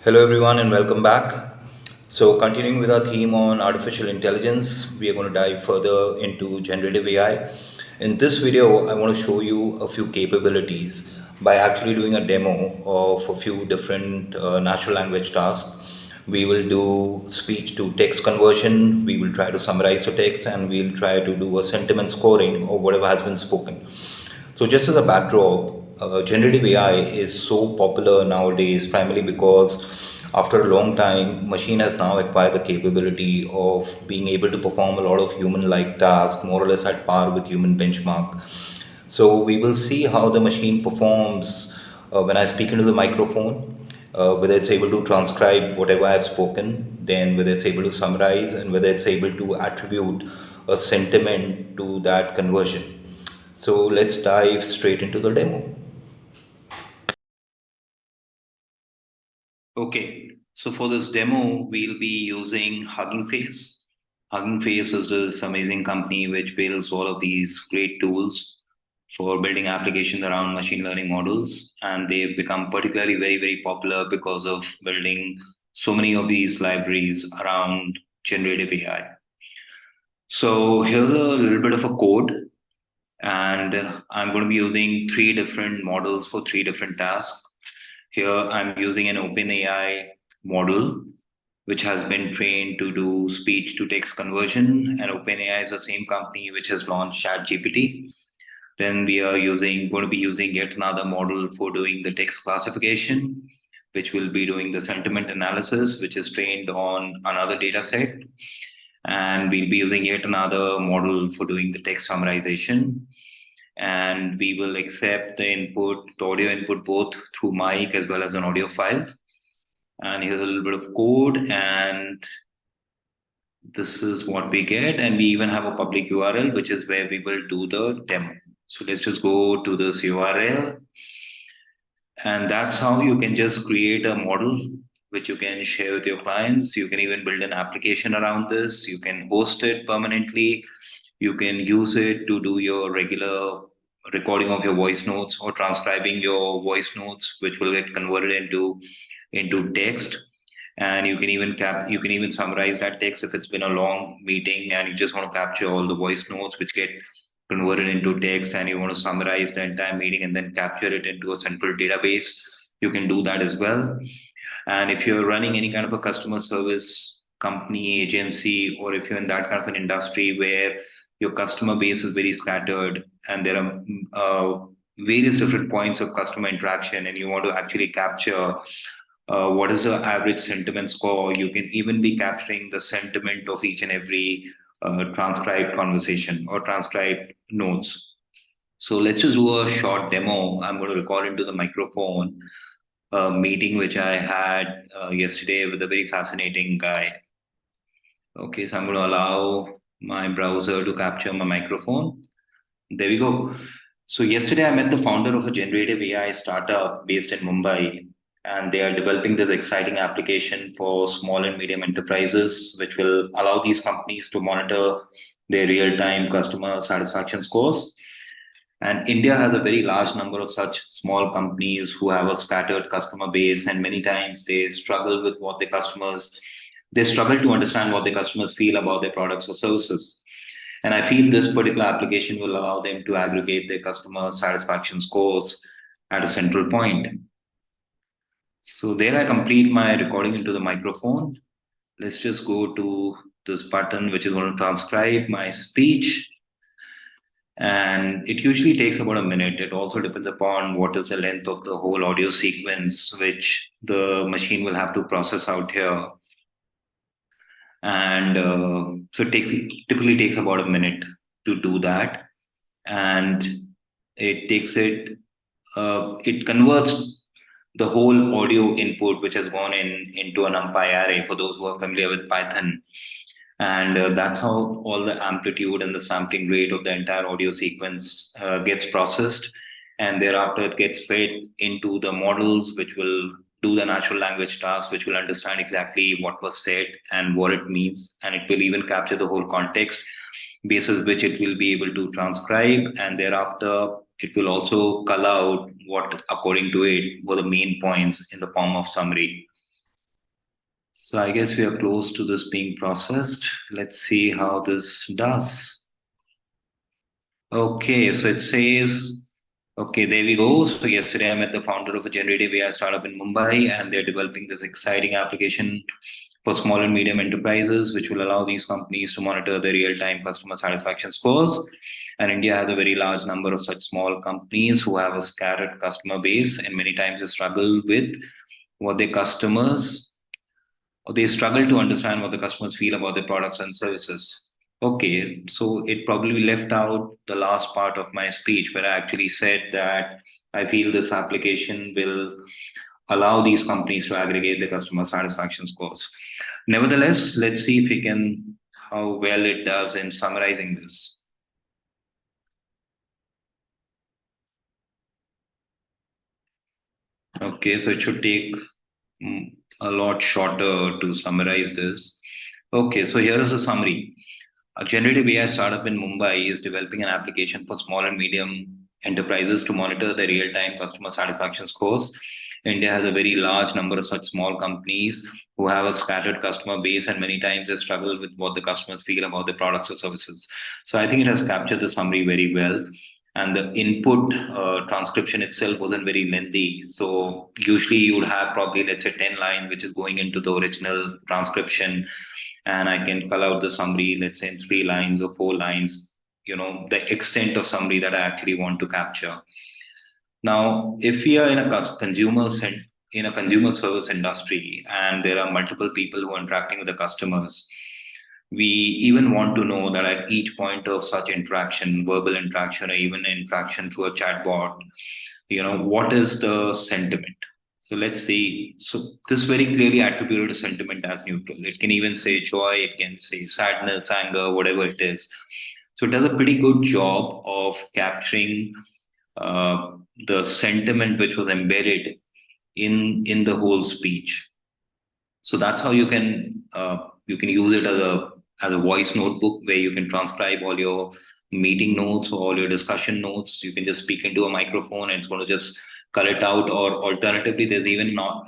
Hello, everyone, and welcome back. So, continuing with our theme on artificial intelligence, we are going to dive further into generative AI. In this video, I want to show you a few capabilities by actually doing a demo of a few different natural language tasks. We will do speech to text conversion, we will try to summarize the text, and we'll try to do a sentiment scoring of whatever has been spoken. So, just as a backdrop, generative AI is so popular nowadays primarily because after a long time, machine has now acquired the capability of being able to perform a lot of human-like tasks, more or less at par with human benchmark. So we will see how the machine performs when I speak into the microphone, whether it's able to transcribe whatever I've spoken, then whether it's able to summarize, and whether it's able to attribute a sentiment to that conversion. So let's dive straight into the demo. Okay, so for this demo, we'll be using Hugging Face. Hugging Face is this amazing company which builds all of these great tools for building applications around machine learning models. And they've become particularly very popular because of building so many of these libraries around generative AI. So here's a little bit of a code, and I'm going to be using three different models for three different tasks. Here I'm using an OpenAI model which has been trained to do speech to text conversion, and OpenAI is the same company which has launched ChatGPT. Then we are going to be using yet another model for doing the text classification, which will be doing the sentiment analysis, which is trained on another data set. And we'll be using yet another model for doing the text summarization. And we will accept the audio input both through mic as well as an audio file. And here's a little bit of code, and this is what we get. And we even have a public URL, which is where we will do the demo. So let's just go to this URL. And that's how you can just create a model which you can share with your clients. You can even build an application around this. You can host it permanently. You can use it to do your regular recording of your voice notes or transcribing your voice notes, which will get converted into text. And you can even summarize that text if it's been a long meeting and you just want to capture all the voice notes which get convert it into text, and you want to summarize the entire meeting and then capture it into a central database, you can do that as well. And if you're running any kind of a customer service company, agency, or if you're in that kind of an industry where your customer base is very scattered and there are various different points of customer interaction, and you want to actually capture what is the average sentiment score, you can even be capturing the sentiment of each and every transcribed conversation or transcribed notes. So let's just do a short demo. I'm going to record into the microphone a meeting which I had yesterday with a very fascinating guy. Okay, so I'm going to allow my browser to capture my microphone. There we go. So yesterday I met the founder of a generative AI startup based in Mumbai, and they are developing this exciting application for small and medium enterprises, which will allow these companies to monitor their real-time customer satisfaction scores. And India has a very large number of such small companies who have a scattered customer base, and many times they struggle to understand what the customers feel about their products or services. And I feel this particular application will allow them to aggregate their customer satisfaction scores at a central point. So there I complete my recording into the microphone. Let's just go to this button, which is going to transcribe my speech. And it usually takes about a minute. It also depends upon what is the length of the whole audio sequence, which the machine will have to process out here. And so typically takes about a minute to do that. And it converts the whole audio input which has gone into a NumPy array for those who are familiar with Python. And that's how all the amplitude and the sampling rate of the entire audio sequence gets processed. And thereafter, it gets fed into the models, which will do the natural language task, which will understand exactly what was said and what it means. And it will even capture the whole context, basis which it will be able to transcribe. And thereafter, it will also call out what, according to it, were the main points in the form of summary. So I guess we are close to this being processed. Let's see how this does. Okay, so it says, okay, there we go. So yesterday I met the founder of a generative AI startup in Mumbai, and they're developing this exciting application for small and medium enterprises, which will allow these companies to monitor their real-time customer satisfaction scores. And India has a very large number of such small companies who have a scattered customer base, and many times they struggle with what their customers or they struggle to understand what the customers feel about their products and services. Okay, so it probably left out the last part of my speech where I actually said that I feel this application will allow these companies to aggregate the customer satisfaction scores. Nevertheless, let's see if we can how well it does in summarizing this. Okay, so it should take a lot shorter to summarize this. Okay, so here is a summary. A generative AI startup in Mumbai is developing an application for small and medium enterprises to monitor the real time customer satisfaction scores. India has a very large number of such small companies who have a scattered customer base, and many times they struggle with what the customers feel about their products or services. So I think it has captured the summary very well. And the input transcription itself wasn't very lengthy. So usually you would have probably, let's say, 10 lines, which is going into the original transcription, and I can call out the summary, let's say in 3 lines or 4 lines, the extent of summary that I actually want to capture. Now, if we are in a in a consumer service industry and there are multiple people who are interacting with the customers, we even want to know that at each point of such interaction, verbal interaction or even interaction through a chatbot, what is the sentiment? So let's see. So this very clearly attributed a sentiment as neutral. It can even say joy, it can say sadness, anger, whatever it is. So it does a pretty good job of capturing the sentiment which was embedded in the whole speech. So that's how you can use it as a voice notebook where you can transcribe all your meeting notes or all your discussion notes. You can just speak into a microphone and it's going to just cut it out. Or alternatively, there's even not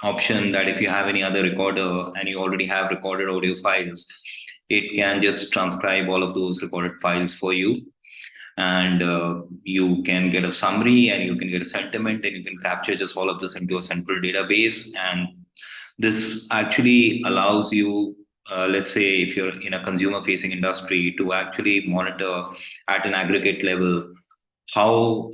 option that if you have any other recorder and you already have recorded audio files, it can just transcribe all of those recorded files for you, and you can get a summary and you can get a sentiment and you can capture just all of this into a central database. And this actually allows you, let's say if you're in a consumer facing industry, to actually monitor at an aggregate level how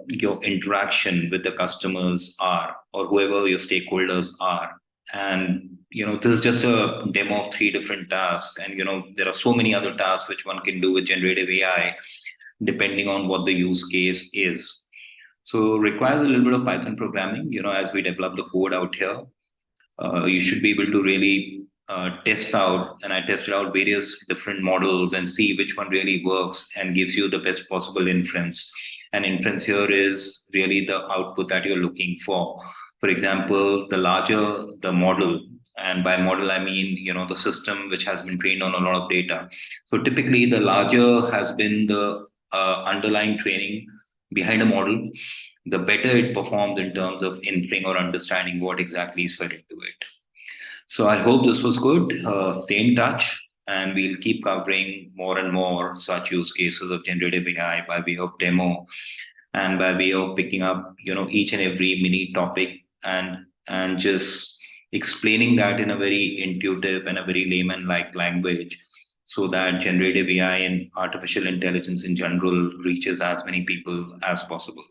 your interaction with the customers are or whoever your stakeholders are. And this is just a demo of 3 different tasks, and there are so many other tasks which one can do with generative AI depending on what the use case is. So requires a little bit of Python programming, as we develop the code out here. You should be able to really test out, and I tested out various different models and see which one really works and gives you the best possible inference. And inference here is really the output that you're looking for. For example, the larger the model, and by model I mean the system which has been trained on a lot of data. So typically, the larger has been the underlying training behind a model, the better it performs in terms of inferring or understanding what exactly is fed into it. So I hope this was good. Stay in touch, and we'll keep covering more and more such use cases of generative AI by way of demo and by way of picking up, each and every mini topic and just explaining that in a very intuitive and a very layman-like language, so that generative AI and artificial intelligence in general reaches as many people as possible.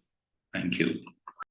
Thank you.